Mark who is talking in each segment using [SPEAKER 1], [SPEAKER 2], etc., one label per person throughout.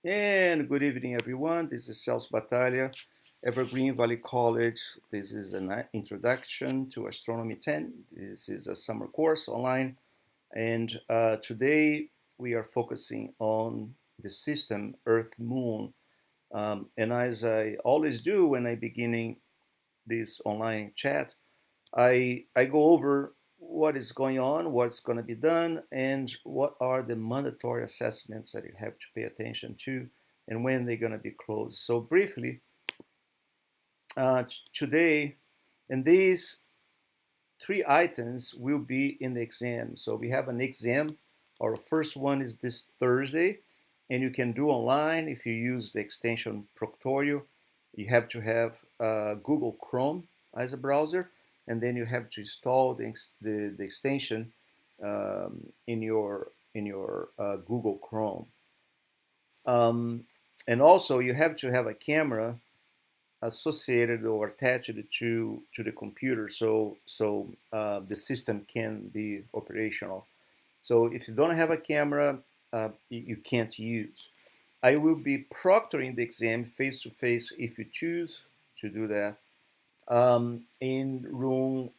[SPEAKER 1] And good evening, everyone. This is Celso Batalha, Evergreen Valley College. This is an introduction to Astronomy 10. This is a summer course online. And today we are focusing on the system Earth Moon. And as I always do when I beginning this online chat, I go over what is going on, what's going to be done, and what are the mandatory assessments that you have to pay attention to, and when they're going to be closed. So briefly, today, and these three items will be in the exam. So we have an exam. Our first one is this Thursday, and you can do online if you use the extension Proctorio. You have to have Google Chrome as a browser, and then you have to install the extension in your Google Chrome. And also, you have to have a camera associated or attached to the computer, so the system can be operational. So if you don't have a camera, you can't use. I will be proctoring the exam face to face if you choose to do that, in room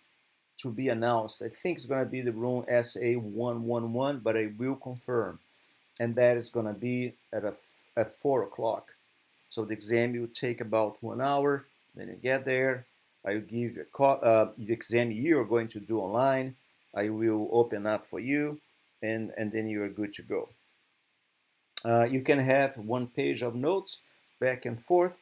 [SPEAKER 1] to be announced. I think it's going to be the room SA111, but I will confirm. And that is going to be at 4 o'clock. So the exam will take about 1 hour. Then you get there. I will give you the exam you are going to do online. I will open up for you, and then you are good to go. You can have one page of notes back and forth.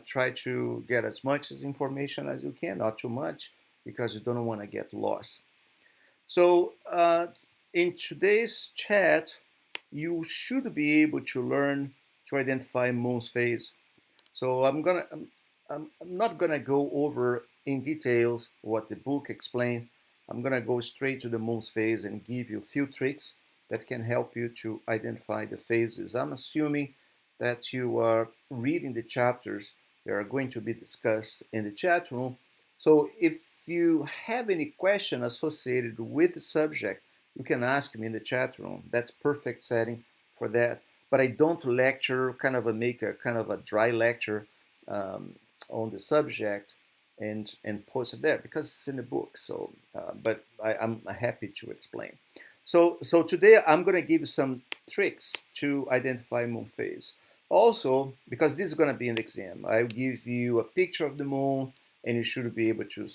[SPEAKER 1] Try to get as much as information as you can, not too much, because you don't want to get lost. So in today's chat, you should be able to learn to identify moon's phase. So I'm not gonna go over in details what the book explains. I'm gonna go straight to the moon's phase and give you a few tricks that can help you to identify the phases. I'm assuming that you are reading the chapters that are going to be discussed in the chat room. So if you have any question associated with the subject, you can ask me in the chat room. That's perfect setting for that. But I don't lecture, make a kind of a dry lecture um, on the subject and post it there because it's in the book. So, but I'm happy to explain. So today I'm going to give you some tricks to identify moon phase. Also, because this is going to be an exam, I'll give you a picture of the moon, and you should be able to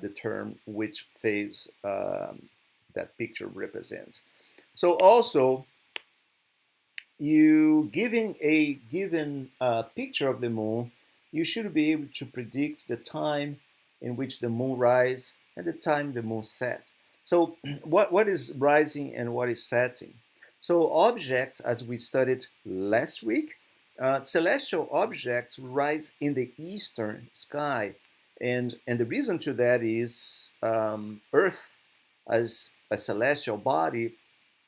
[SPEAKER 1] determine which phase that picture represents. So also, you giving a given picture of the moon, you should be able to predict the time in which the moon rises and the time the moon set. So what is rising and what is setting? So objects, as we studied last week, celestial objects rise in the eastern sky. And the reason to that is Earth, as a celestial body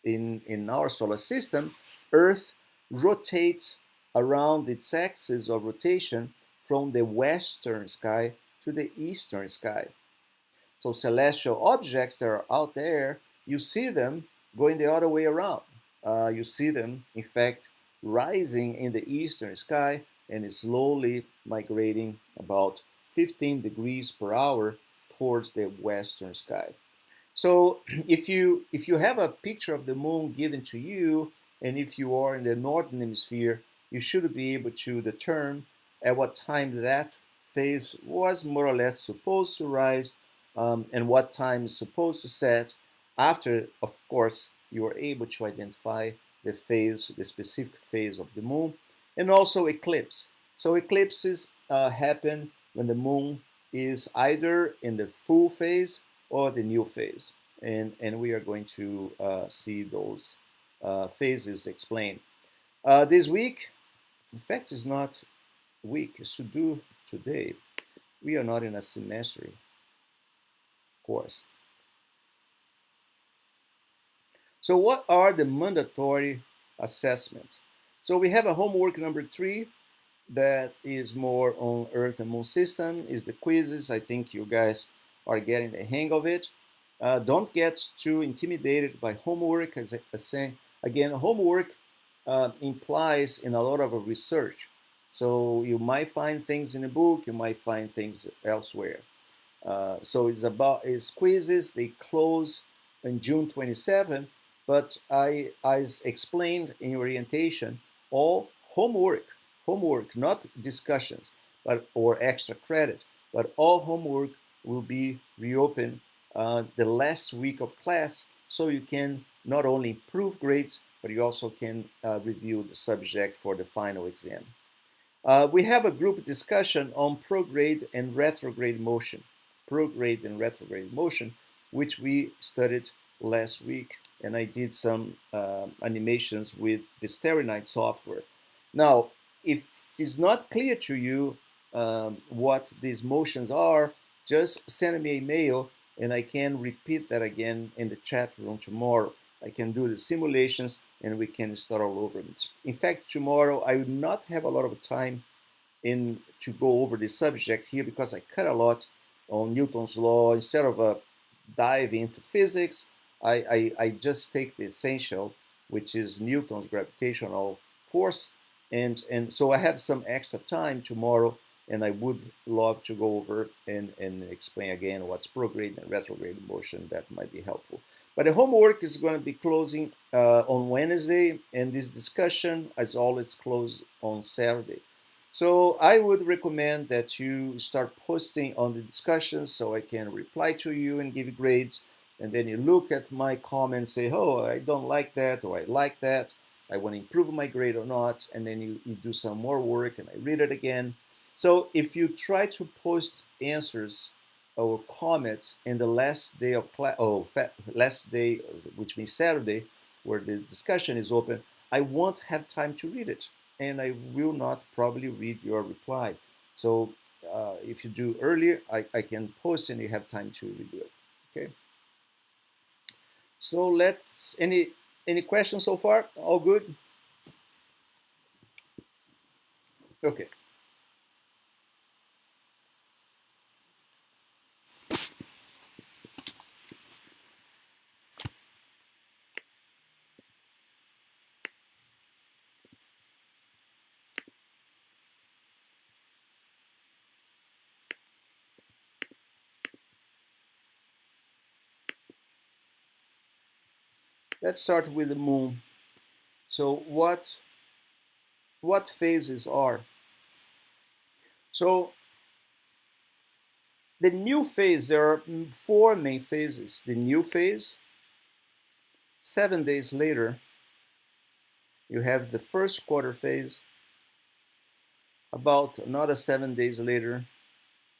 [SPEAKER 1] in our solar system, Earth rotates around its axis of rotation from the western sky to the eastern sky. So celestial objects that are out there, you see them going the other way around. You see them, in fact, rising in the eastern sky and slowly migrating about 15 degrees per hour towards the western sky. So if you have a picture of the moon given to you, and if you are in the northern hemisphere, you should be able to determine at what time that phase was more or less supposed to rise, and what time is supposed to set. After, of course, you are able to identify the phase, the specific phase of the moon, and also eclipse. So eclipses happen when the moon is either in the full phase or the new phase. And we are going to see those phases explained. This week, in fact, is not week, it's to do today. We are not in a semester course. So what are the mandatory assessments? So we have a homework number 3 that is more on Earth and Moon system, is the quizzes. I think you guys are getting the hang of it. Don't get too intimidated by homework. As I say, again, homework implies in a lot of research. So you might find things in a book, you might find things elsewhere. So it's quizzes. They close on June 27, but as explained in orientation, all homework, not discussions, but or extra credit, but all homework will be reopened the last week of class, so you can not only improve grades, but you also can review the subject for the final exam. We have a group discussion on prograde and retrograde motion, which we studied last week, and I did some animations with the Starry Night software. Now, if it's not clear to you what these motions are, just send me a mail and I can repeat that again in the chat room tomorrow. I can do the simulations and we can start all over. In fact, tomorrow I will not have a lot of time to go over the subject here because I cut a lot on Newton's law. Instead of dive into physics, I just take the essential, which is Newton's gravitational force, and so I have some extra time tomorrow, and I would love to go over and explain again what's prograde and retrograde motion. That might be helpful. But the homework is going to be closing on Wednesday, and this discussion, as always, close on Saturday. So I would recommend that you start posting on the discussions so I can reply to you and give you grades. And then you look at my comments, say, oh, I don't like that, or I like that. I want to improve my grade or not. And then you do some more work and I read it again. So if you try to post answers or comments in the last day of class, last day, which means Saturday, where the discussion is open, I won't have time to read it, and I will not probably read your reply. So if you do earlier, I can post and you have time to redo it. Okay. So let's any questions so far? All good? Okay. Let's start with the moon. So what phases are? So the new phase, there are four main phases. The new phase, 7 days later, you have the first quarter phase. About another 7 days later,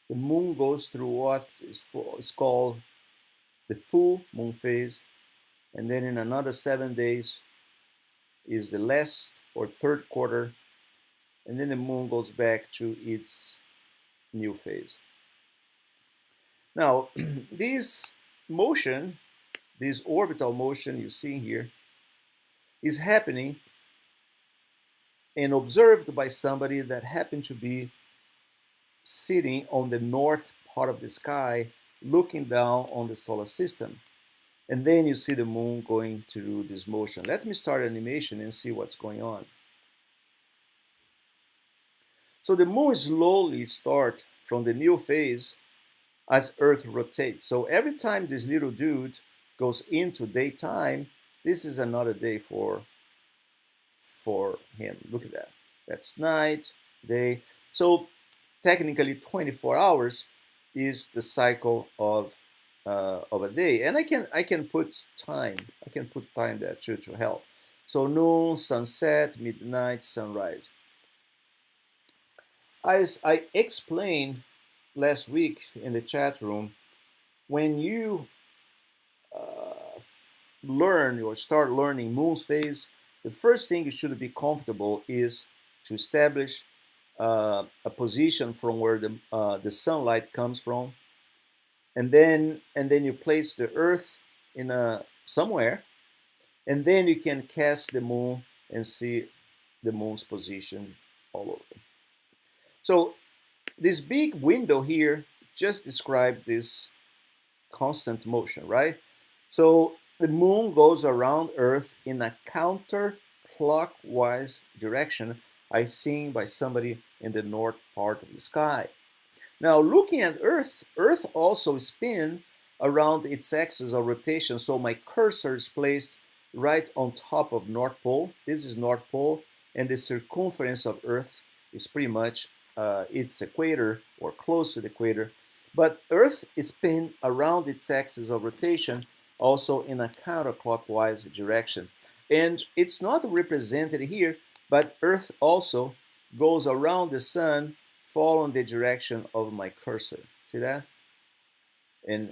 [SPEAKER 1] the moon goes through what is called the full moon phase. And then in another 7 days is the last or third quarter. And then the moon goes back to its new phase. Now, this motion, this orbital motion you see here, is happening and observed by somebody that happened to be sitting on the north part of the sky, looking down on the solar system. And then you see the moon going through this motion. Let me start animation and see what's going on. So the moon slowly starts from the new phase as Earth rotates. So every time this little dude goes into daytime, this is another day for him. Look at that. That's night, day. So technically 24 hours is the cycle of a day. And I can put time. I can put time there too to help. So noon, sunset, midnight, sunrise. As I explained last week in the chat room, when you learn or start learning moon's phase, the first thing you should be comfortable is to establish a position from where the sunlight comes from, and then you place the Earth in somewhere, and then you can cast the moon and see the moon's position all over. So this big window here just described this constant motion, right? So the moon goes around Earth in a counterclockwise clockwise direction as seen by somebody in the north part of the sky. Now, looking at Earth, Earth also spins around its axis of rotation. So my cursor is placed right on top of North Pole. This is North Pole, and the circumference of Earth is pretty much its equator or close to the equator. But Earth spins around its axis of rotation also in a counterclockwise direction. And it's not represented here, but Earth also goes around the sun following the direction of my cursor. See that? And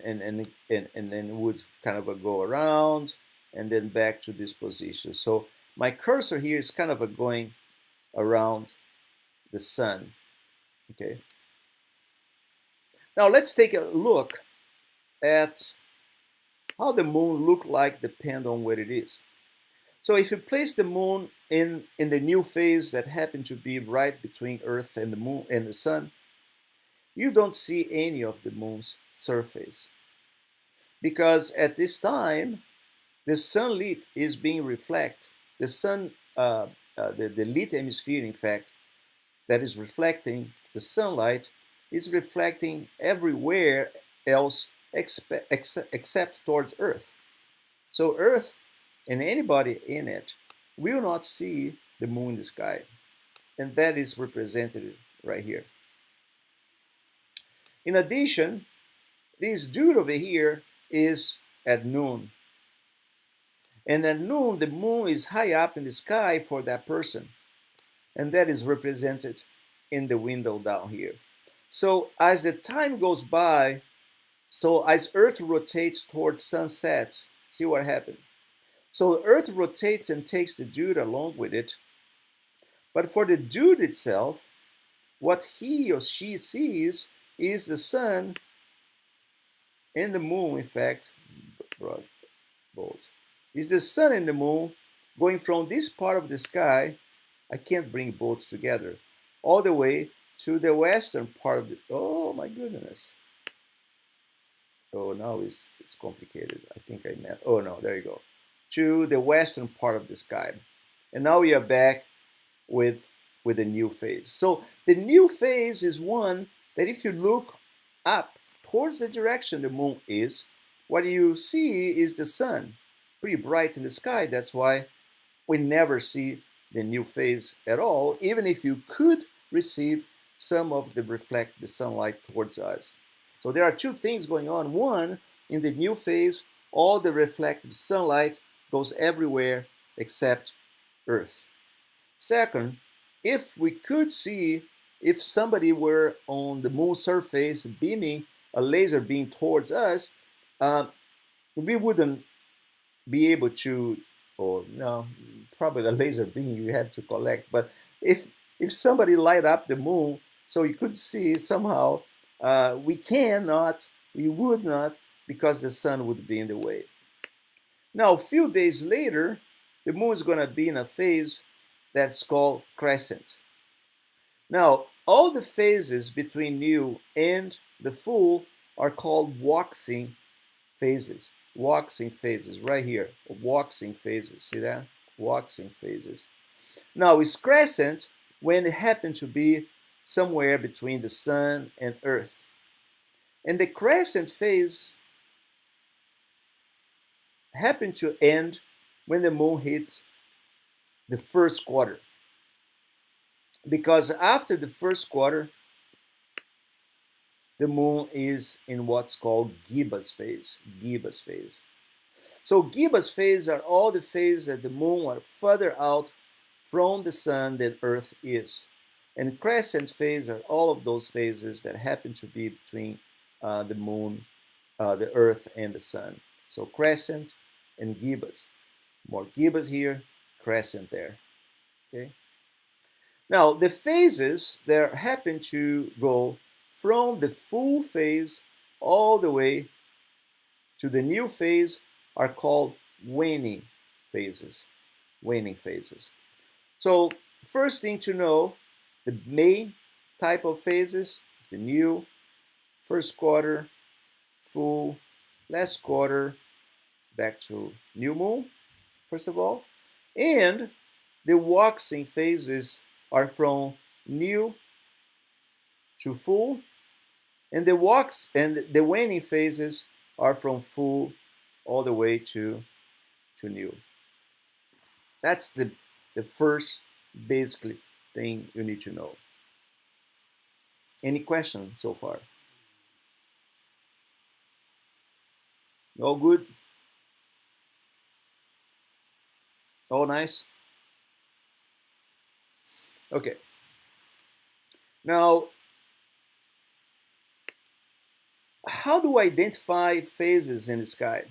[SPEAKER 1] then would kind of go around and then back to this position. So my cursor here is kind of going around the sun. Okay. Now let's take a look at how the moon look like depend on where it is. So if you place the moon in the new phase that happen to be right between Earth and the moon and the sun, you don't see any of the moon's surface. Because at this time, the sunlight is being reflected. The sun, the lit hemisphere, in fact, that is reflecting the sunlight is reflecting everywhere else except towards Earth. So Earth and anybody in it will not see the moon in the sky. And that is represented right here. In addition, this dude over here is at noon. And at noon, the moon is high up in the sky for that person. And that is represented in the window down here. So as the time goes by, so as Earth rotates towards sunset, see what happened? So Earth rotates and takes the dude along with it. But for the dude itself, what he or she sees is the sun and the moon, in fact, both. Is the sun and the moon going from this part of the sky, I can't bring both together, all the way to the western part of the, oh my goodness. Oh, now it's complicated. I think I meant, oh no, there you go. To the western part of the sky. And now we are back with a new phase. So the new phase is one that if you look up towards the direction the moon is, what you see is the sun, pretty bright in the sky. That's why we never see the new phase at all, even if you could receive some of the reflected sunlight towards us. So there are two things going on. One, in the new phase, all the reflected sunlight goes everywhere except Earth. Second, if we could see, if somebody were on the moon's surface beaming a laser beam towards us, we wouldn't be able to, or no, probably the laser beam you had to collect, but if somebody light up the moon so you could see somehow, we would not, because the sun would be in the way. Now, a few days later, the moon is going to be in a phase that's called crescent. Now, all the phases between new and the full are called waxing phases. Waxing phases, right here. Waxing phases, see that? Waxing phases. Now, it's crescent when it happens to be somewhere between the sun and Earth. And the crescent phase happens to end when the moon hits the first quarter. Because after the first quarter, the moon is in what's called gibbous phase. Gibbous phase. So gibbous phase are all the phases that the moon are further out from the sun than Earth is. And crescent phase are all of those phases that happen to be between the moon, the Earth, and the sun. So crescent and gibbous. More gibbous here, crescent there. Okay. Now the phases that happen to go from the full phase all the way to the new phase are called waning phases. Waning phases. So first thing to know, the main type of phases is the new, first quarter, full, last quarter, back to new moon, first of all. And The waxing phases are from new to full, and the waning phases are from full all the way to new. That's the first basically thing you need to know. Any questions so far? All good? All nice? Okay. Now, how do I identify phases in the sky?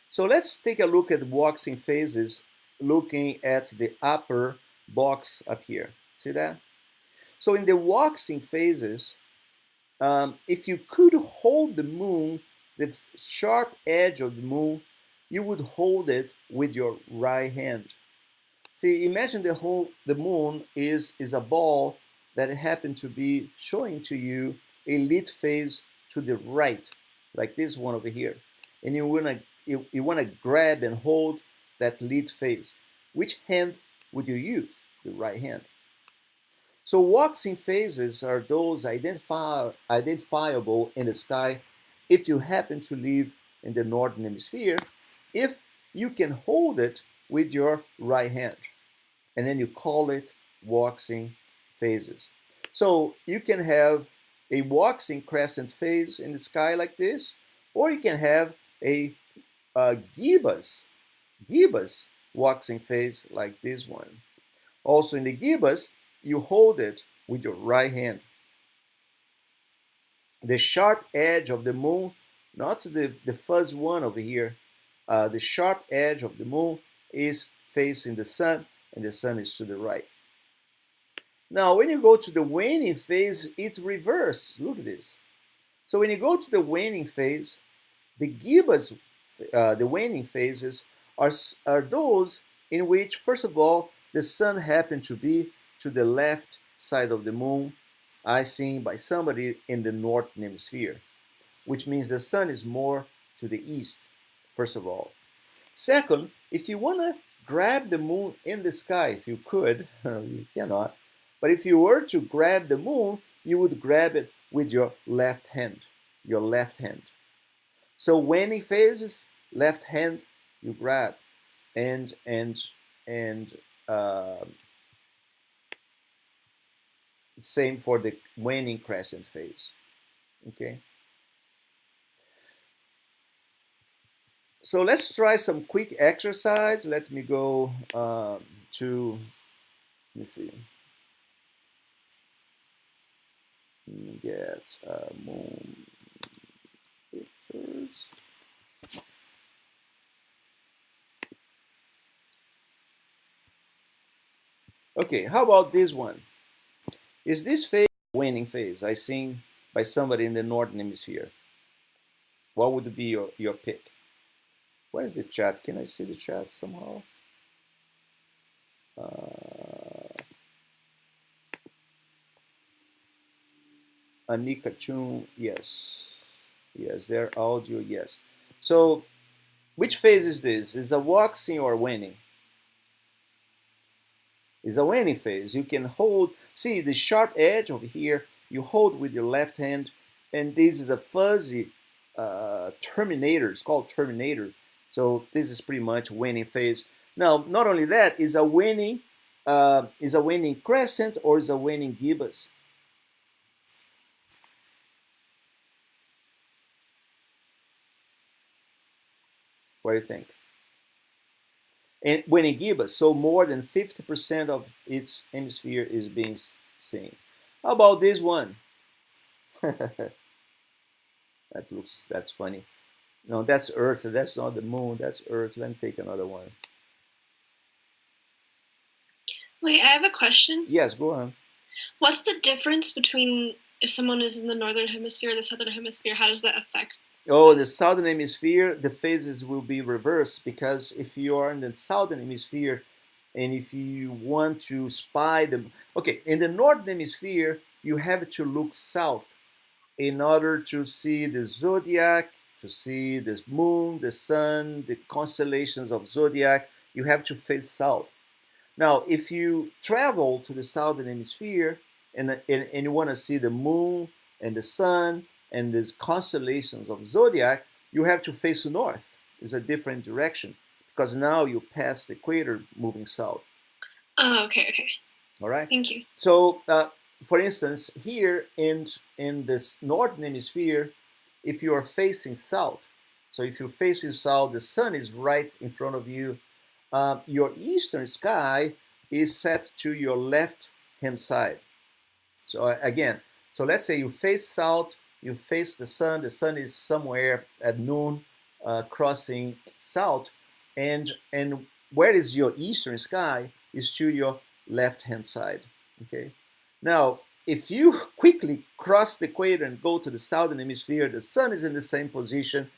[SPEAKER 1] So let's take a look at waxing phases looking at the upper box up here. See that? So in the waxing phases, if you could hold the moon, the sharp edge of the moon, you would hold it with your right hand. See, imagine the moon is a ball that happened to be showing to you a lit phase to the right, like this one over here. And you wanna grab and hold that lit phase. Which hand would you use? The right hand. So waxing phases are those identifiable in the sky if you happen to live in the northern hemisphere, if you can hold it with your right hand. And then you call it waxing phases. So you can have a waxing crescent phase in the sky like this, or you can have a gibbous waxing phase like this one. Also in the gibbous, you hold it with your right hand. The sharp edge of the moon, not the fuzzy one over here, the sharp edge of the moon is facing the sun, and the sun is to the right. Now, when you go to the waning phase, it reverses. Look at this. So when you go to the waning phase, the gibbous, the waning phases are those in which, first of all, the sun happened to be to the left side of the moon, as seen by somebody in the northern hemisphere, which means the sun is more to the east, first of all. Second, if you want to grab the moon in the sky, if you could, you cannot, but if you were to grab the moon, you would grab it with your left hand, So waning phases, left hand, you grab, and same for the waning crescent phase. Okay. So let's try some quick exercise. Let me go to, let me see. Let me get moon pictures. Okay, how about this one? Is this phase waning phase? I seen by somebody in the northern hemisphere. What would be your pick? Where is the chat? Can I see the chat somehow? Anika Chun, yes. Yes, their audio, yes. So, which phase is this? Is a waxing or waning? Is a waning phase. You can hold, see the sharp edge over here, you hold with your left hand, and this is a fuzzy terminator. It's called terminator. So this is pretty much waning phase. Now, not only that, is a waning crescent or is a waning gibbous? What do you think? And waning gibbous, so more than 50% of its hemisphere is being seen. How about this one? That's funny. No, that's Earth. That's not the moon. That's Earth. Let me take another one.
[SPEAKER 2] Wait, I have a question.
[SPEAKER 1] Yes, go on.
[SPEAKER 2] What's the difference between if someone is in the northern hemisphere or the southern hemisphere? How does that affect?
[SPEAKER 1] Oh, the southern hemisphere, the phases will be reversed, because if you are in the southern hemisphere and if you want to spy them, okay, in the northern hemisphere, you have to look south in order to see the zodiac, to see the moon, the sun, the constellations of zodiac. You have to face south. Now, if you travel to the southern hemisphere and you want to see the moon and the sun and the constellations of zodiac, you have to face north. It's a different direction because now you pass the equator moving south.
[SPEAKER 2] Oh, okay.
[SPEAKER 1] All right.
[SPEAKER 2] Thank you.
[SPEAKER 1] So, for instance, here in this northern hemisphere, if you are facing south, so if you're facing south, the sun is right in front of you. Your eastern sky is set to your left hand side. So again, so let's say you face south, you face the sun. The sun is somewhere at noon, crossing south, and where is your eastern sky is to your left hand side. Okay. Now, if you quickly cross the equator and go to the southern hemisphere, the sun is in the same position.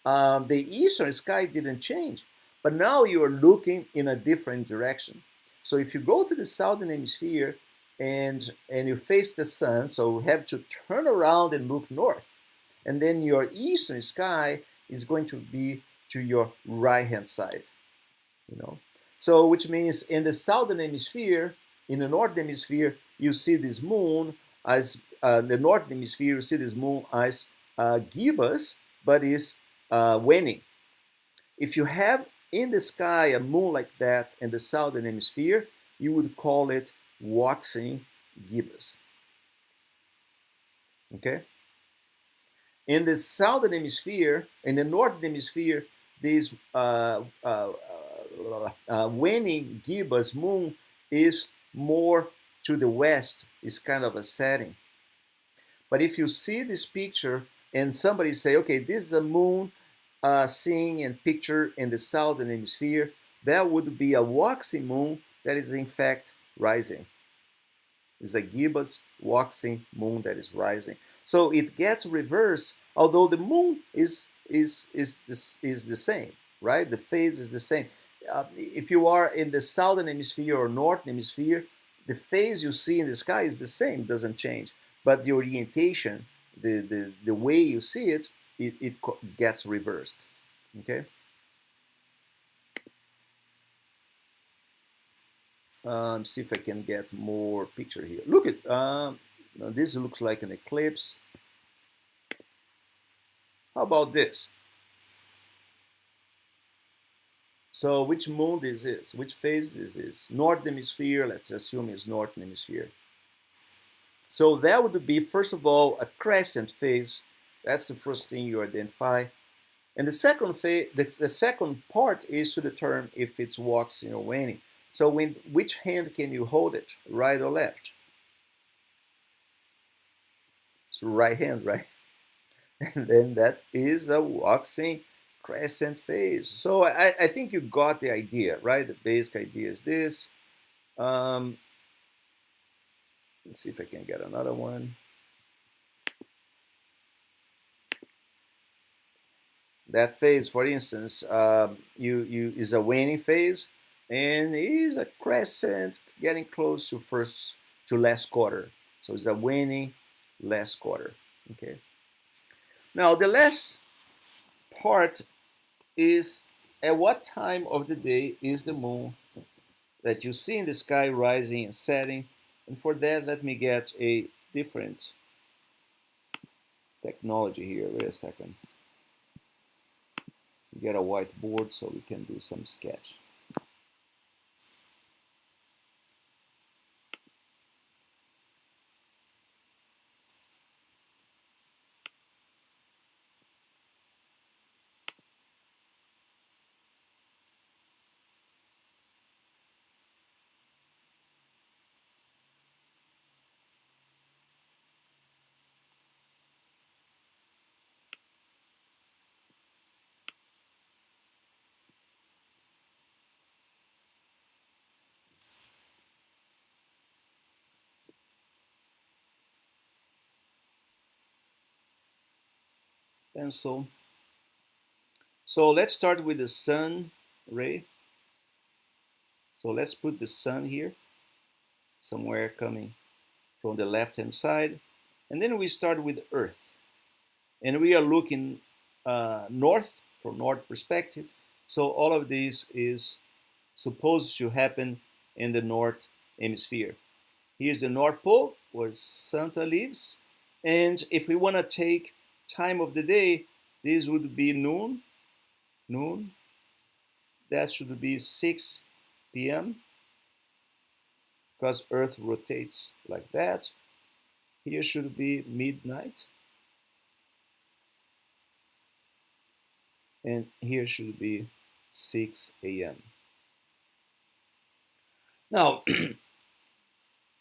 [SPEAKER 1] The eastern sky didn't change, but now you are looking in a different direction. So if you go to the southern hemisphere and you face the sun, so you have to turn around and look north, and then your eastern sky is going to be to your right hand side. You know, so which means in the southern hemisphere, in the northern hemisphere, you see this moon as the northern hemisphere, you see this moon as gibbous, but is waning. If you have in the sky a moon like that in the southern hemisphere, you would call it waxing gibbous. Okay? In the southern hemisphere, in the northern hemisphere, this waning gibbous moon is more to the west, is kind of a setting. But if you see this picture and somebody say, okay, this is a moon seen and pictured in the southern hemisphere, that would be a waxing moon that is in fact rising. It's a gibbous waxing moon that is rising. So it gets reversed, although the moon is the same, right? The phase is the same. If you are in the southern hemisphere or northern hemisphere, the phase you see in the sky is the same, doesn't change. But the orientation, the way you see it, it gets reversed. Okay. See if I can get more picture here. Look at this looks like an eclipse. How about this? So which moon this is? Which phase is this? Northern hemisphere. Let's assume it's northern hemisphere. So that would be, first of all, a crescent phase. That's the first thing you identify. And the second phase, the second part is to determine if it's waxing or waning. So which hand can you hold it, right or left? It's right hand, right? And then that is a waxing crescent phase. So I think you got the idea, right? The basic idea is this. Let's see if I can get another one. That phase, for instance, is a waning phase, and is a crescent getting close to last quarter. So it's a waning last quarter. Okay. Now the last part is at what time of the day is the moon that you see in the sky rising and setting. And for that, let me get a different technology here. Wait a second. Get a whiteboard so we can do some sketch. Pencil. So let's start with the sun ray. So let's put the sun here, somewhere coming from the left hand side. And then we start with Earth. And we are looking north, from north perspective. So all of this is supposed to happen in the North Hemisphere. Here's the North Pole where Santa lives. And if we want to take time of the day, this would be noon. Noon. That should be 6 p.m. because Earth rotates like that. Here should be midnight. And here should be 6 a.m. Now,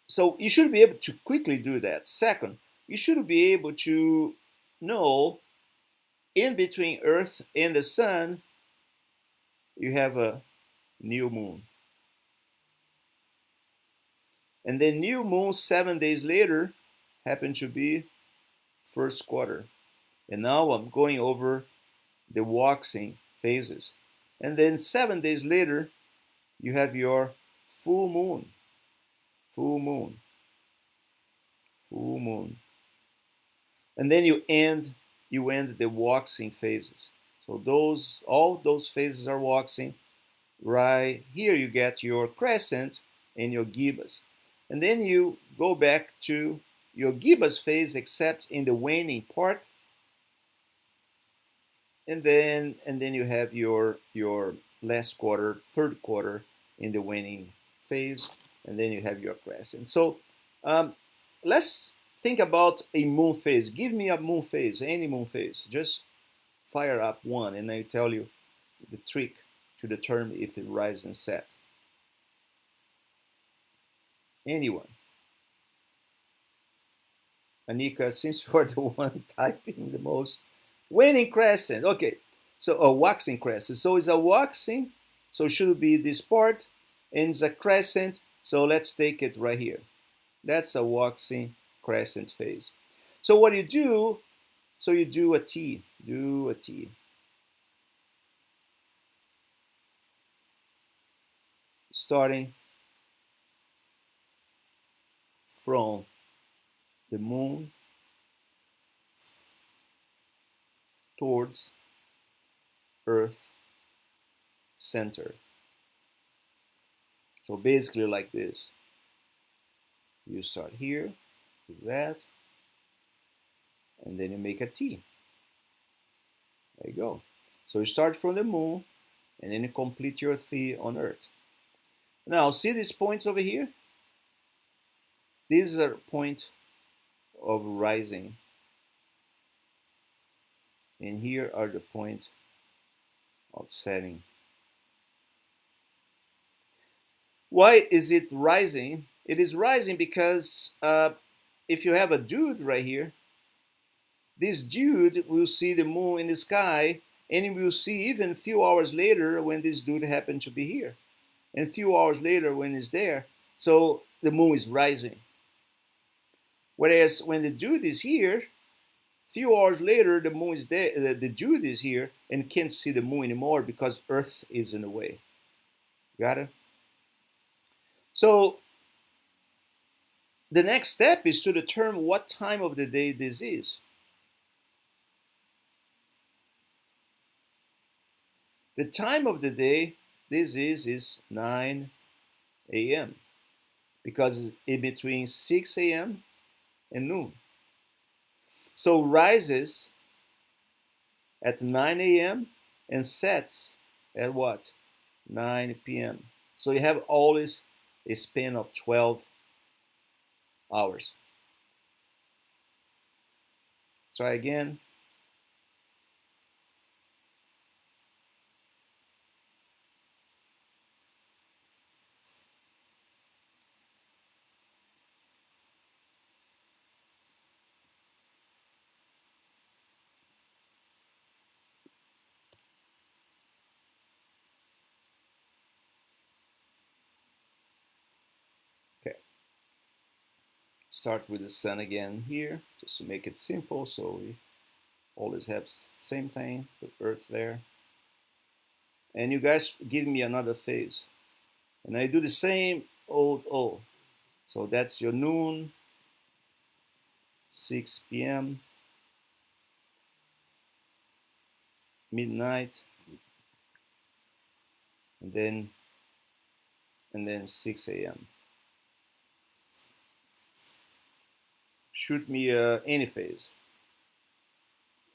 [SPEAKER 1] so you should be able to quickly do that. Second, you should be able to know in between Earth and the Sun, you have a new moon. And then new moon 7 days later happened to be first quarter. And now I'm going over the waxing phases. And then 7 days later, you have your full moon. Full moon. Full moon. And then you end the waxing phases. So all those phases are waxing. Right here you get your crescent and your gibbous. And then you go back to your gibbous phase except in the waning part. And then you have your last quarter, third quarter in the waning phase, and then you have your crescent. So let's think about a moon phase. Give me a moon phase, any moon phase. Just fire up one, and I tell you the trick to determine if it rises and set. Anyone? Anika, since you are the one typing the most, waning crescent. Okay, so a waxing crescent. So it's a waxing, so it should be this part, and it's a crescent. So let's take it right here. That's a waxing crescent phase. So what you do, so you do a T, starting from the moon towards Earth center. So basically like this. You start here, do that, and then you make a T. There you go. So you start from the moon, and then you complete your T on Earth. Now, see these points over here? These are points of rising. And here are the points of setting. Why is it rising? It is rising because if you have a dude right here, this dude will see the moon in the sky, and you will see even a few hours later when this dude happened to be here, and a few hours later when it's there. So the moon is rising. Whereas when the dude is here, few hours later the moon is there, the dude is here and can't see the moon anymore because Earth is in the way. Got it? So the next step is to determine what time of the day this is. The time of the day this is 9 a.m. because it's in between 6 a.m. and noon. So rises at 9 a.m. and sets at what? 9 p.m. So you have always a span of 12 hours. Try again. Okay. Start with the sun again here, just to make it simple, so we always have same thing, put Earth there. And you guys give me another phase. And I do the same old O. So that's your noon, 6 p.m., midnight, and then and then 6 a.m. Shoot me any phase.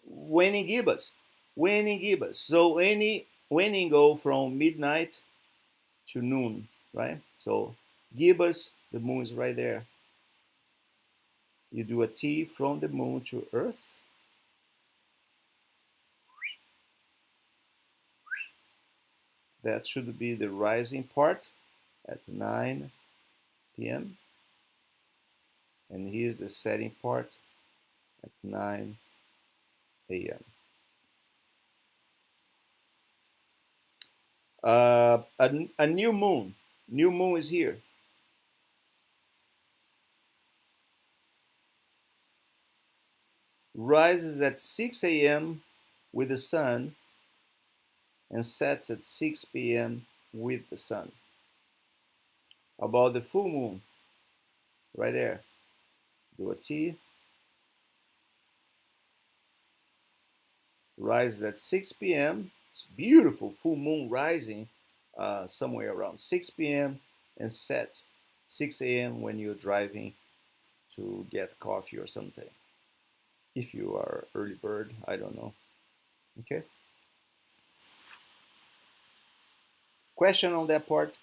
[SPEAKER 1] Waning gibbous. Waning gibbous. So any waning go from midnight to noon, right? So gibbous, the moon is right there. You do a T from the moon to Earth. That should be the rising part at 9 p.m. And here's the setting part at 9 a.m. A new moon. New moon is here. Rises at 6 a.m. with the sun and sets at 6 p.m. with the sun. About the full moon, right there. Do a T. Rises at 6 p.m. It's beautiful full moon rising somewhere around 6 p.m. and set 6 a.m. when you're driving to get coffee or something. If you are early bird, I don't know. Okay. Question on that part?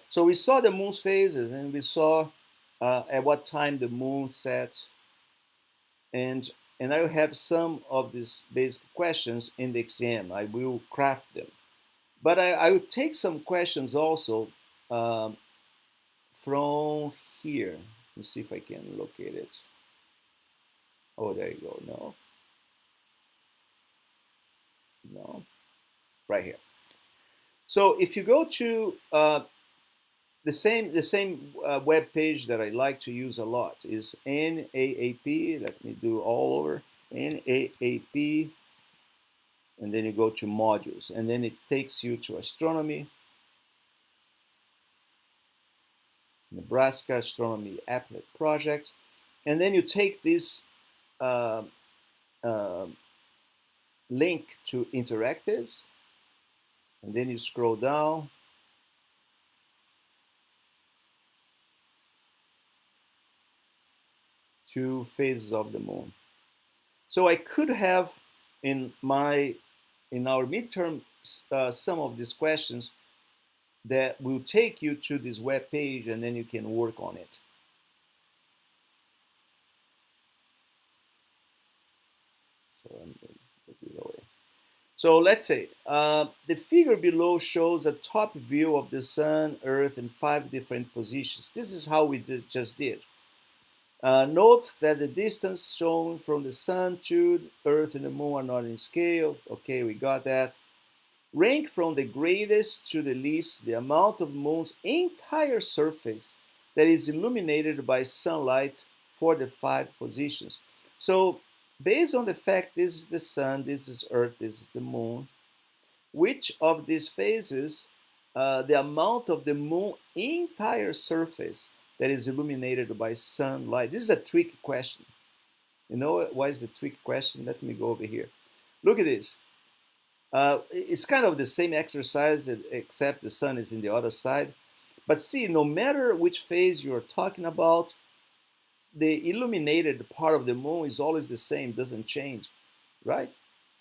[SPEAKER 1] So we saw the moon's phases and we saw at what time the moon sets, and I will have some of these basic questions in the exam. I will craft them. But I will take some questions also um, from here. Let me see if I can locate it. Oh, there you go. No. No. Right here. So if you go to the same web page that I like to use a lot is NAAP. Let me do all over NAAP, and then you go to modules, and then it takes you to astronomy, Nebraska Astronomy Applet Project, and then you take this uh, uh, link to interactives, and then you scroll down. To phases of the moon. So I could have in our midterm some of these questions that will take you to this web page, and then you can work on it. So I'm going to put it away. So let's say the figure below shows a top view of the sun, Earth in 5 different positions. This is how we just did. Note that the distance shown from the sun to Earth and the moon are not in scale. Okay, we got that. Rank from the greatest to the least the amount of moon's entire surface that is illuminated by sunlight for the 5 positions. So based on the fact this is the sun, this is Earth, this is the moon, which of these phases the amount of the moon entire surface that is illuminated by sunlight? This is a tricky question. You know why is the tricky question? Let me go over here. Look at this. It's kind of the same exercise except the sun is in the other side. But see, no matter which phase you're talking about, the illuminated part of the moon is always the same, doesn't change, right?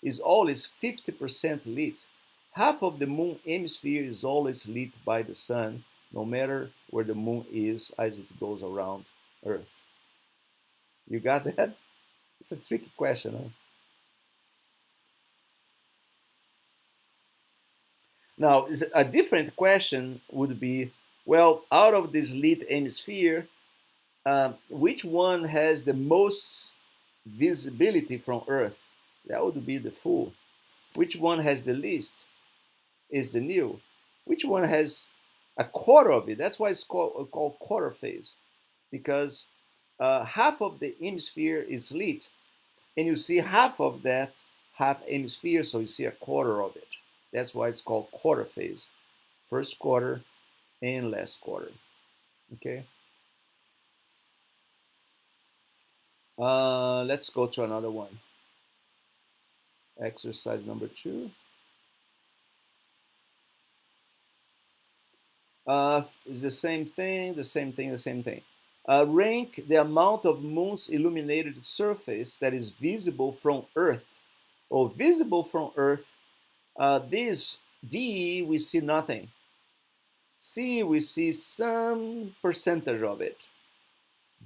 [SPEAKER 1] It's always 50% lit. Half of the moon hemisphere is always lit by the sun, no matter where the moon is as it goes around Earth. You got that? It's a tricky question, huh? Now, a different question would be, well, out of this lit hemisphere, which one has the most visibility from Earth? That would be the full. Which one has the least? Is the new. Which one has a quarter of it? That's why it's called quarter phase, because half of the hemisphere is lit, and you see half of that half hemisphere, so you see a quarter of it. That's why it's called quarter phase. First quarter and last quarter. Okay. Let's go to another one. Exercise number 2. It's the same thing, the same thing, the same thing. Rank the amount of moon's illuminated surface that is visible from Earth. Or visible from Earth, this D, we see nothing. C, we see some percentage of it.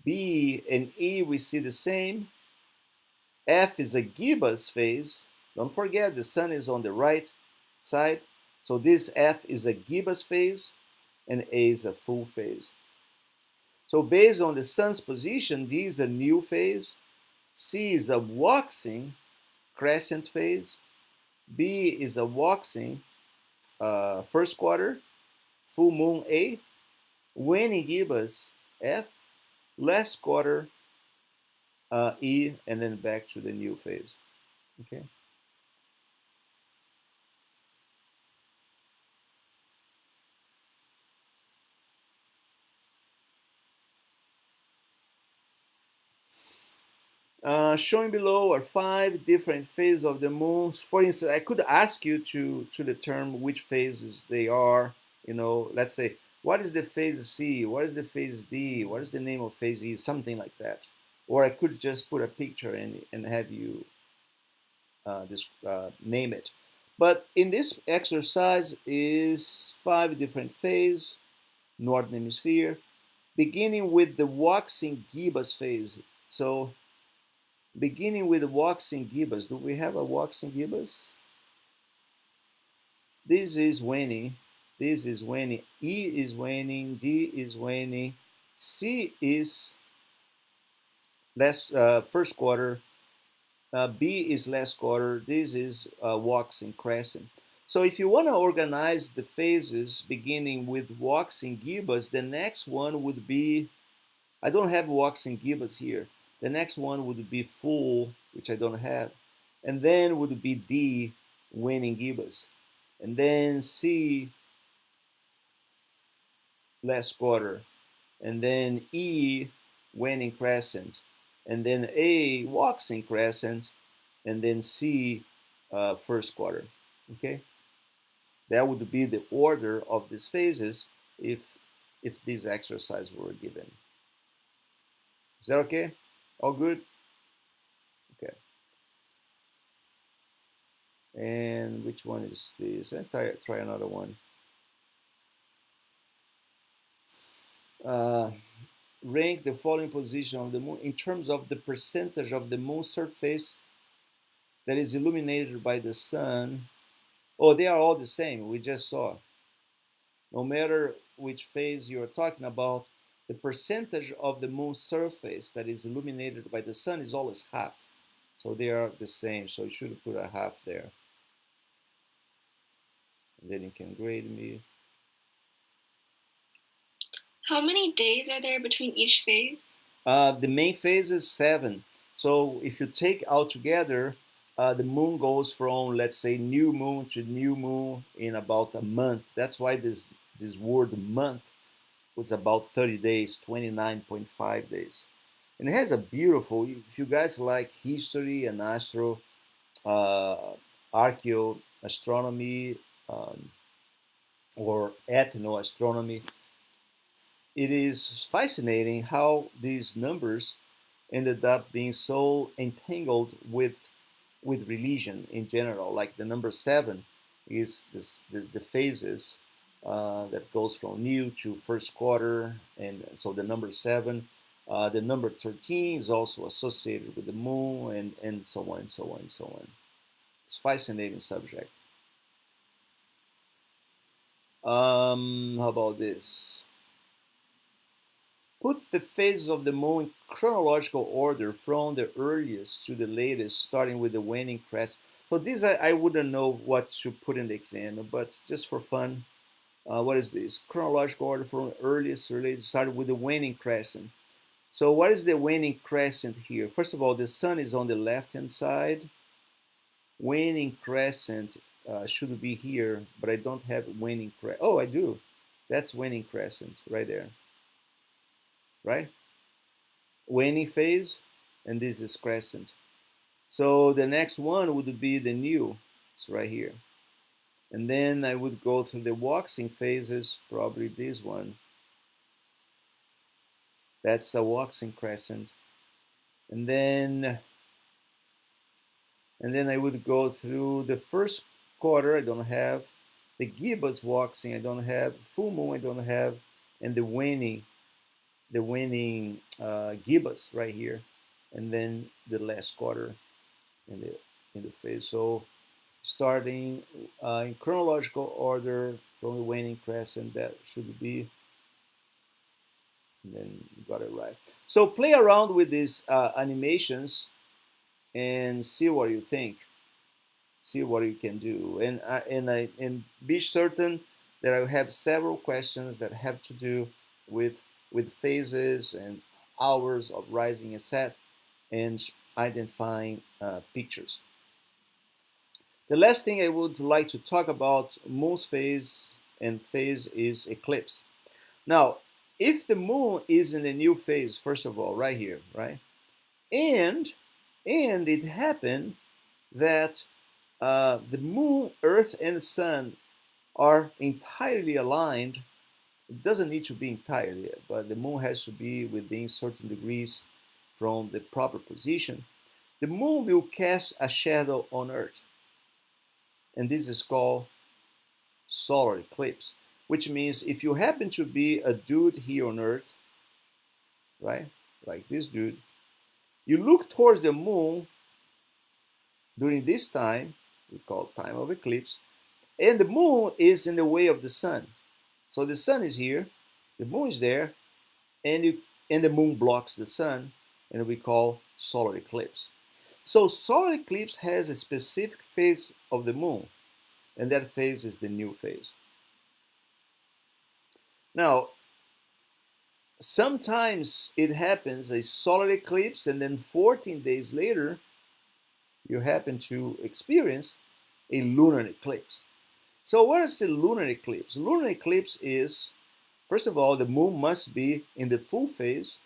[SPEAKER 1] B and E, we see the same. F is a gibbous phase. Don't forget, the sun is on the right side. So this F is a gibbous phase, and A is a full phase. So based on the sun's position, D is a new phase. C is a waxing crescent phase. B is a waxing first quarter, full moon A, waning gibbous F, last quarter E, and then back to the new phase. Okay. Showing below are 5 different phases of the moon. For instance, I could ask you to determine which phases they are. You know, let's say, what is the phase C? What is the phase D? What is the name of phase E? Something like that. Or I could just put a picture and have you name it. But in this exercise is 5 different phases, Northern Hemisphere, beginning with the waxing gibbous phase. So beginning with the waxing gibbous. Do we have a waxing gibbous? This is waning. This is waning. E is waning. D is waning. C is first quarter. B is last quarter. This is waxing crescent. So if you want to organize the phases beginning with waxing gibbous, the next one would be, I don't have waxing gibbous here. The next one would be full, which I don't have. And then would be D, waning gibbous. And then C, last quarter. And then E, waning crescent. And then A, waxing crescent. And then C, first quarter. Okay? That would be the order of these phases if this exercise were given. Is that okay? All good? Okay. And which one is this? Let's try another one. Rank the following position of the moon in terms of the percentage of the moon's surface that is illuminated by the sun. Oh, they are all the same. We just saw. No matter which phase you're talking about, the percentage of the moon's surface that is illuminated by the sun is always half. So they are the same. So you should put a half there. And then you can grade me.
[SPEAKER 2] How many days are there between each phase?
[SPEAKER 1] The main phase is 7. So if you take altogether, the moon goes from, let's say, new moon to new moon in about a month. That's why this word month was about 30 days, 29.5 days. And it has a beautiful, if you guys like history and archaeoastronomy, or ethnoastronomy, it is fascinating how these numbers ended up being so entangled with religion in general. Like the number 7 is the phases that goes from new to first quarter, and so the number 7. The number 13 is also associated with the moon, and so on and so on and so on. It's a fascinating subject. How about this? Put the phases of the moon in chronological order from the earliest to the latest, starting with the waning crescent. So this I wouldn't know what to put in the exam, but just for fun, what is this? Chronological order from earliest to latest, starting with the waning crescent. So what is the waning crescent here? First of all, the sun is on the left-hand side. Waning crescent should be here, but I don't have waning crescent. Oh, I do. That's waning crescent right there. Right? Waning phase, and this is crescent. So the next one would be the new. It's right here. And then I would go through the waxing phases, probably this one. That's a waxing crescent. And then I would go through the first quarter. I don't have the gibbous waxing. I don't have full moon. I don't have, and the waning gibbous right here, and then the last quarter in the phase. So starting in chronological order from the waning crescent, that should be. And then you got it right. So play around with these animations and see what you think. See what you can do, and be certain that I have several questions that have to do with phases and hours of rising and set, and identifying pictures. The last thing I would like to talk about moon's phase and phase is eclipse. Now, if the moon is in a new phase, first of all, right here, right, and it happened that the moon, earth, and the sun are entirely aligned. It doesn't need to be entirely, but the moon has to be within certain degrees from the proper position. The moon will cast a shadow on earth, and this is called solar eclipse, which means if you happen to be a dude here on earth, right, like this dude, you look towards the moon during this time, we call time of eclipse, and the moon is in the way of the sun. So the sun is here, the moon is there, and the moon blocks the sun, and we call solar eclipse. So solar eclipse has a specific phase of the moon, and that phase is the new phase. Now, sometimes it happens a solar eclipse, and then 14 days later, you happen to experience a lunar eclipse. So what is the lunar eclipse? Lunar eclipse is, first of all, the moon must be in the full phase,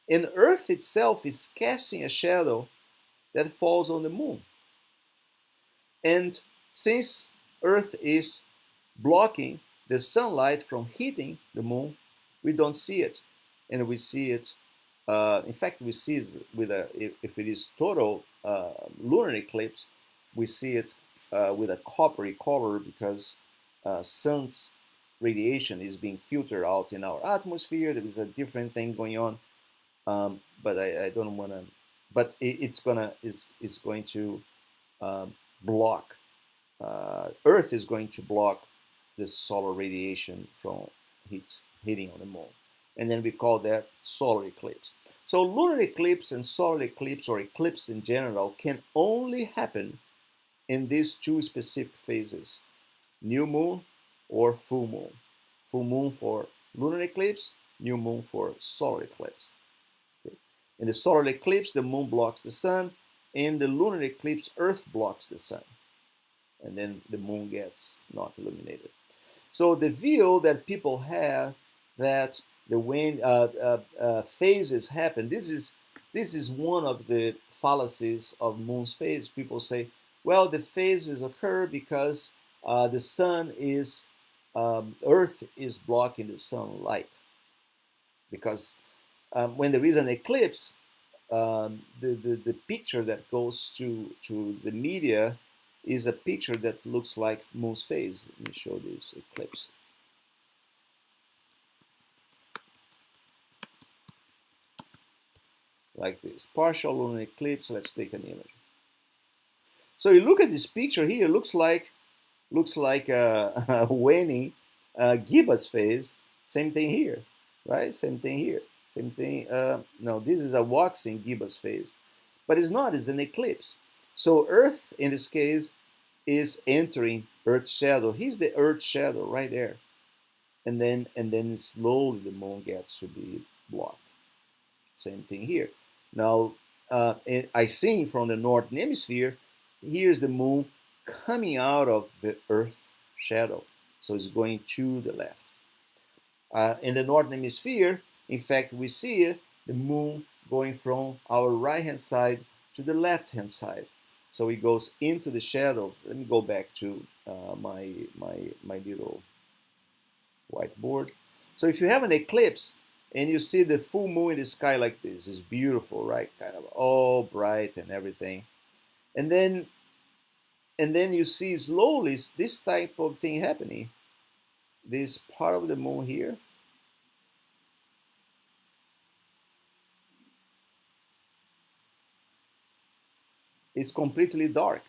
[SPEAKER 1] and Earth itself is casting a shadow that falls on the moon. And since Earth is blocking the sunlight from hitting the moon, we don't see it. And we see it, in fact, we see it with if it is total lunar eclipse, we see it with a coppery color because sun's radiation is being filtered out in our atmosphere. There is a different thing going on, but I don't want to. But it's going to block. Earth is going to block this solar radiation from hitting on the moon, and then we call that solar eclipse. So lunar eclipse and solar eclipse, or eclipse in general, can only happen in these two specific phases: new moon or full moon. Full moon for lunar eclipse, new moon for solar eclipse. Okay. In the solar eclipse, the moon blocks the sun. In the lunar eclipse, Earth blocks the sun, and then the moon gets not illuminated. So the view that people have that the wind phases happen. This is one of the fallacies of moon's phase. People say, well, the phases occur because the sun is Earth is blocking the sunlight. Because when there is an eclipse, the picture that goes to the media is a picture that looks like moon's phase. Let me show this eclipse. Like this, partial lunar eclipse. Let's take an image. So you look at this picture here. Looks like a waning gibbous phase. Same thing here, right? Same thing here. Same thing. No, this is a waxing gibbous phase, but it's not. It's an eclipse. So Earth, in this case, is entering Earth's shadow. Here's the Earth shadow right there, and then slowly the moon gets to be blocked. Same thing here. Now, I see from the northern hemisphere, here's the moon coming out of the Earth shadow. So it's going to the left. In the northern hemisphere, in fact, we see the moon going from our right-hand side to the left-hand side. So it goes into the shadow. Let me go back to my little whiteboard. So if you have an eclipse and you see the full moon in the sky like this, it's beautiful, right? Kind of all bright and everything. And then you see slowly this type of thing happening. This part of the moon here is completely dark,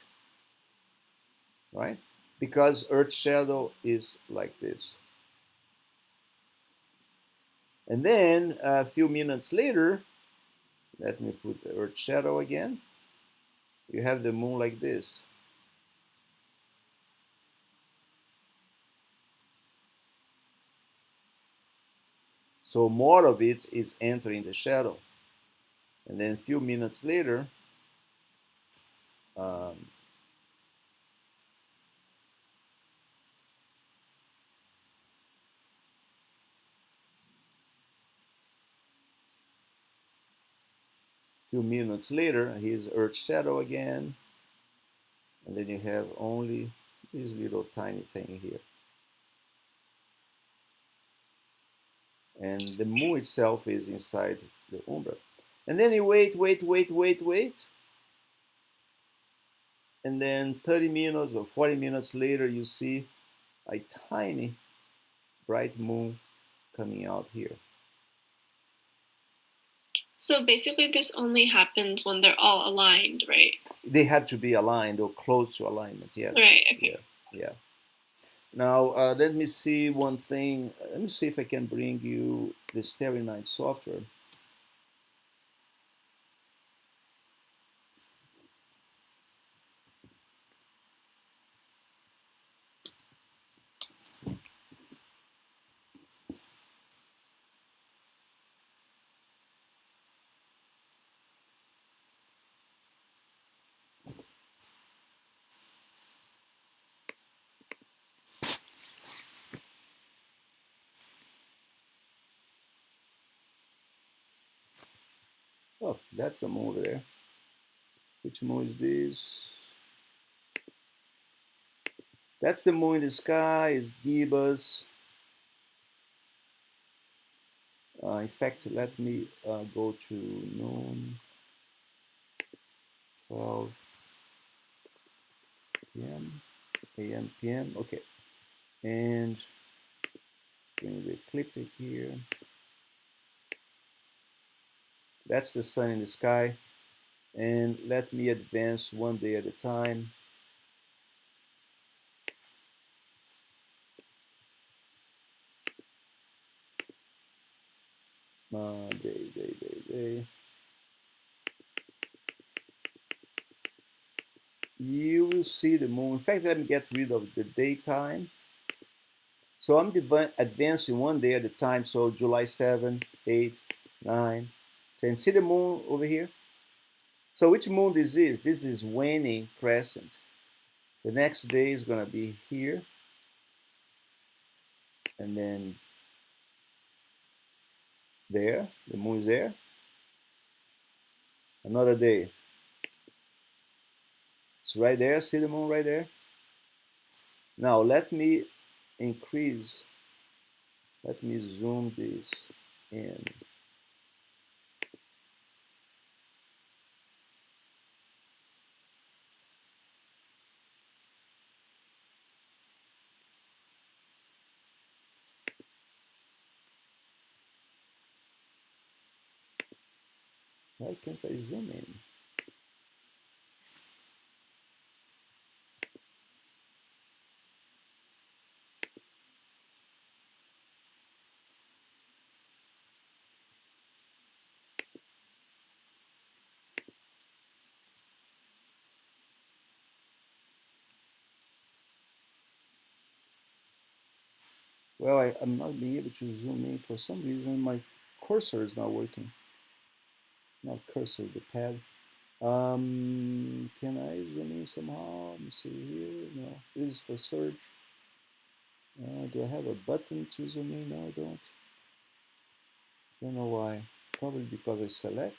[SPEAKER 1] right? Because Earth's shadow is like this. And then a few minutes later, let me put the Earth shadow again. You have the moon like this. So more of it is entering the shadow. And then a few minutes later, um, here's Earth's shadow again. And then you have only this little tiny thing here. And the moon itself is inside the umbra. And then you wait. And then 30 minutes or 40 minutes later, you see a tiny bright moon coming out here.
[SPEAKER 2] So basically, this only happens when they're all aligned, right?
[SPEAKER 1] They have to be aligned or close to alignment, yes.
[SPEAKER 2] Right, okay.
[SPEAKER 1] Yeah. Now, let me see one thing. Let me see if I can bring you the Starry Night software. Oh, that's a moon over there. Which moon is this? That's the moon in the sky. It's Gibbous. In fact, let me go to noon, 12 p.m., a.m., p.m. Okay, and bring the ecliptic here. That's the sun in the sky. And let me advance one day at a time. Day. You will see the moon. In fact, let me get rid of the daytime. So I'm advancing one day at a time. So July 7, 8, 9, 10. See the moon over here? So which moon this is? This is waning crescent. The next day is going to be here. And then there. The moon is there. Another day. It's right there. See the moon right there? Now let me increase. Let me zoom this in. Why can't I zoom in? Well, I'm not being able to zoom in for some reason. My cursor is not working. Not cursor, the pad. Can I zoom in somehow? Let me see here. No, this is for search. Do I have a button to zoom in? No, I don't. Don't know why. Probably because I select.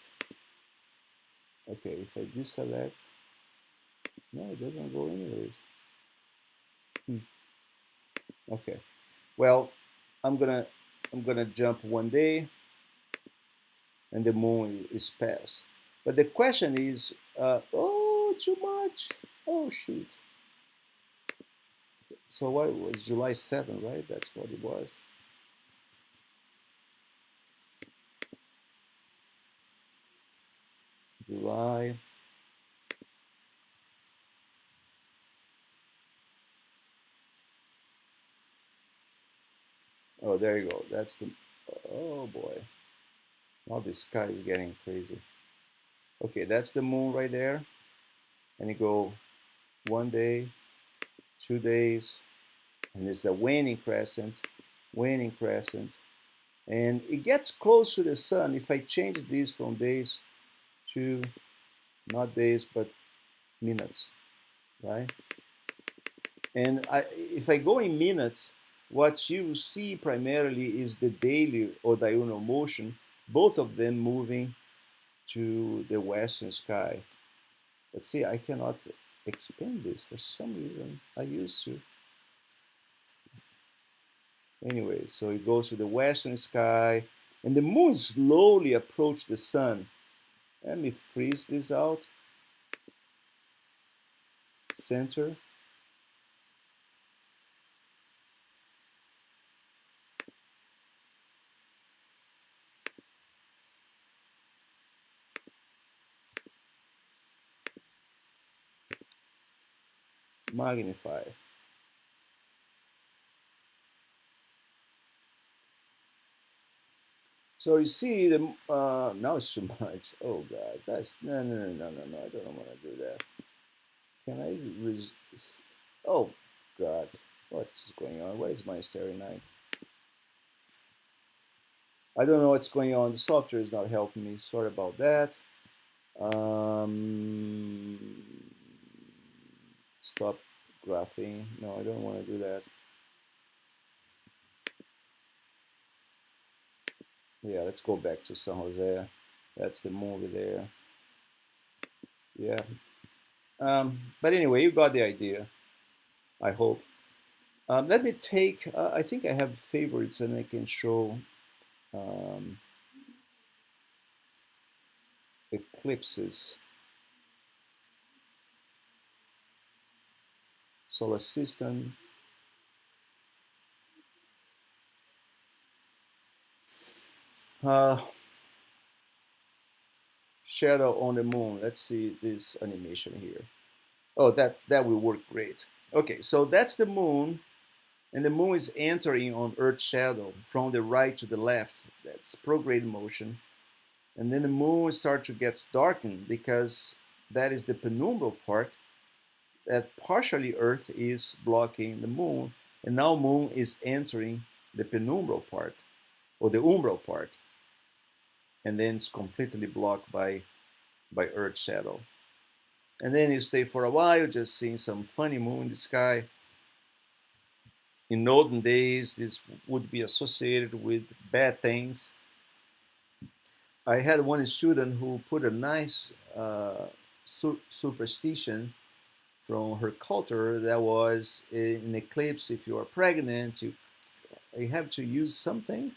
[SPEAKER 1] Okay, if I deselect, No, it doesn't go anyways. Okay. Well, I'm gonna jump one day, and the moon is past. But the question is, oh, too much. Oh shoot. So what it was July 7th, right? That's what it was. July. Oh, there you go. That's the. Oh boy. Now the sky is getting crazy. Okay, that's the moon right there. And you go 1 day, 2 days, and it's a waning crescent, and it gets close to the sun. If I change this from days to not days but minutes, right? And if I go in minutes, what you see primarily is the daily or diurnal motion, both of them moving to the western sky. But see, I cannot expand this for some reason. I used to. Anyway, so it goes to the western sky, and the moon slowly approaches the sun. Let me freeze this out. Center. Magnify. So you see, the now it's too much. Oh God, that's no, no, no, no, no, no. I don't want to do that. Can I Oh God, what's going on? Where is my Starry Night? I don't know what's going on. The software is not helping me. Sorry about that. Um, Stop graphing. No, I don't want to do that. Yeah, let's go back to San Jose. That's the movie there. Yeah. But anyway, you got the idea, I hope. Let me take, I think I have favorites and I can show um, eclipses. Solar system. Uh, Shadow on the moon. Let's see this animation here. Oh, that will work great. Okay, so that's the moon, and the moon is entering on Earth's shadow from the right to the left. That's prograde motion. And then the moon starts to get darkened because that is the penumbral part that partially Earth is blocking the moon, and now moon is entering the penumbral part or the umbral part, and then it's completely blocked by Earth's shadow. And then you stay for a while just seeing some funny moon in the sky. In olden days, this would be associated with bad things. I had one student who put a nice superstition from her culture that was in eclipse. If you are pregnant, you have to use something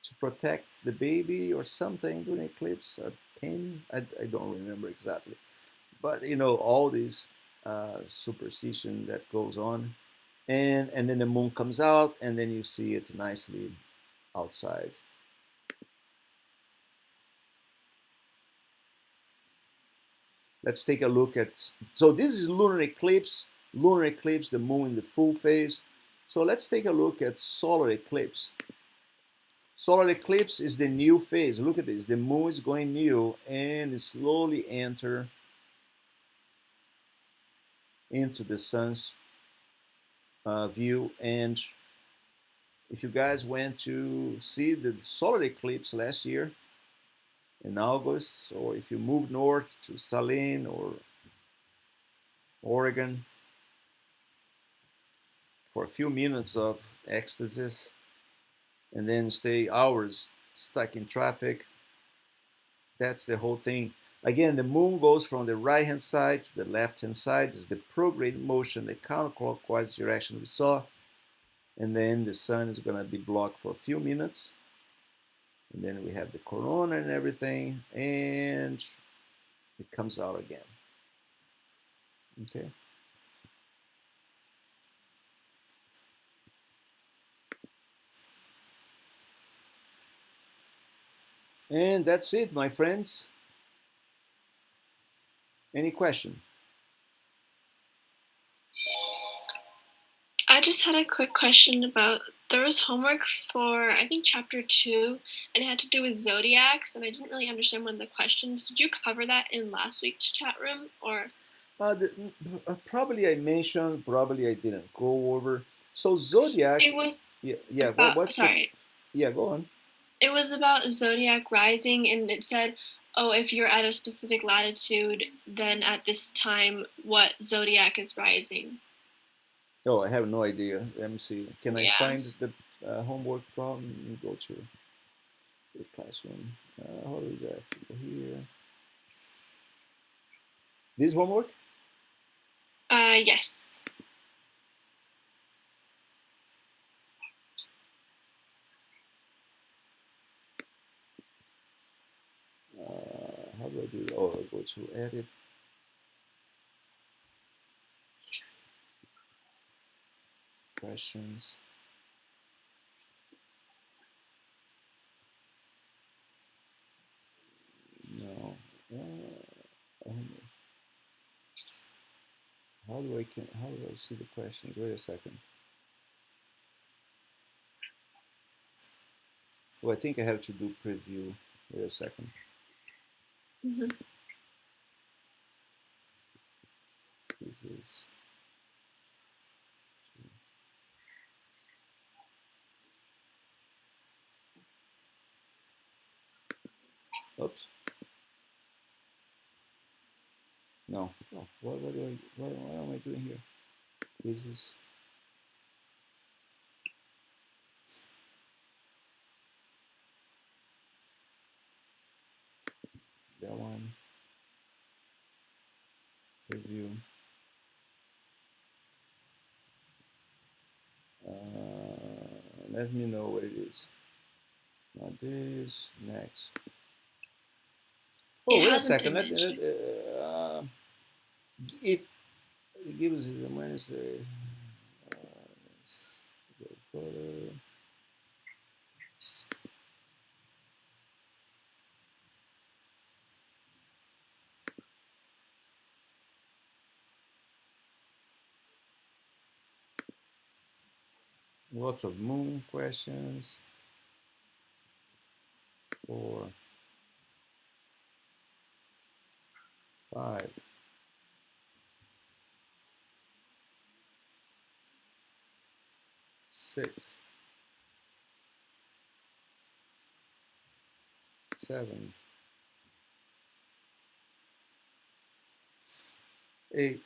[SPEAKER 1] to protect the baby or something during eclipse. A pin, I don't remember exactly, but you know all this superstition that goes on, and then the moon comes out, and then you see it nicely outside. Let's take a look at. So this is lunar eclipse. Lunar eclipse, the moon in the full phase. So let's take a look at solar eclipse. Solar eclipse is the new phase. Look at this. The moon is going new and slowly enter into the sun's view. And if you guys went to see the solar eclipse last year in August, or if you moved north to Saline or Oregon for a few minutes of ecstasy and then stay hours stuck in traffic, that's the whole thing. Again, the moon goes from the right-hand side to the left-hand side. It's the prograde motion, the counterclockwise direction we saw. And then the sun is going to be blocked for a few minutes. And then we have the corona and everything. And it comes out again. Okay. And that's it, my friends. Any question?
[SPEAKER 2] I just had a quick question about there was homework for I think chapter 2 and it had to do with zodiacs and I didn't really understand one of the questions. Did you cover that in last week's chat room or
[SPEAKER 1] Probably I mentioned, probably I didn't go over. So zodiac,
[SPEAKER 2] it was
[SPEAKER 1] yeah.
[SPEAKER 2] about
[SPEAKER 1] What's the?
[SPEAKER 2] sorry.
[SPEAKER 1] Yeah, go on.
[SPEAKER 2] It was about zodiac rising and it said, "Oh, if you're at a specific latitude, then at this time what zodiac is rising?"
[SPEAKER 1] Oh, I have no idea. Let me see. Can I
[SPEAKER 2] Yeah.
[SPEAKER 1] find the homework problem? Let me go to the classroom. How do we go here? This homework?
[SPEAKER 2] Yes.
[SPEAKER 1] How do I do it? Oh, I go to edit. Questions. No. How do I see the questions? Wait a second. Oh, I think I have to do preview. Wait a second.
[SPEAKER 2] Mm-hmm.
[SPEAKER 1] This is oops. No. Oh, what am I doing here? This is that one. Preview. Let me know what it is. Not this. Next. Oh,
[SPEAKER 2] It
[SPEAKER 1] wait a
[SPEAKER 2] has an
[SPEAKER 1] second.
[SPEAKER 2] image.
[SPEAKER 1] It gives it a Wednesday. Go further. Lots of moon questions. 4, 5. 6, 7, 8,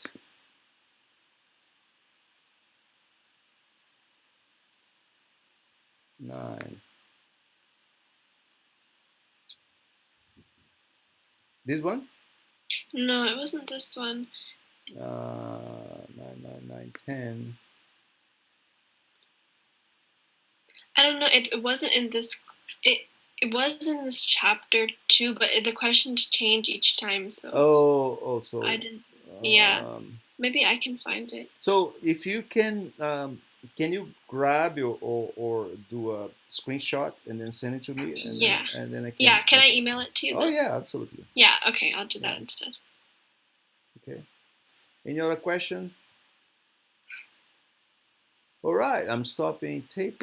[SPEAKER 1] 9. This one?
[SPEAKER 2] No, it wasn't this one.
[SPEAKER 1] 9, 9, 9, 10.
[SPEAKER 2] I don't know. It wasn't in this. It was in this chapter too, but the questions change each time. So
[SPEAKER 1] Oh, also.
[SPEAKER 2] I didn't. Yeah,
[SPEAKER 1] Um,
[SPEAKER 2] maybe I can find it.
[SPEAKER 1] so if you can you grab or do a screenshot and then send it to me
[SPEAKER 2] Yeah,
[SPEAKER 1] and then
[SPEAKER 2] yeah. Can I email it to you
[SPEAKER 1] Oh
[SPEAKER 2] then?
[SPEAKER 1] yeah, absolutely.
[SPEAKER 2] Yeah. Okay, I'll do
[SPEAKER 1] Yeah.
[SPEAKER 2] that instead.
[SPEAKER 1] Okay. Any other question? All right, I'm stopping taping.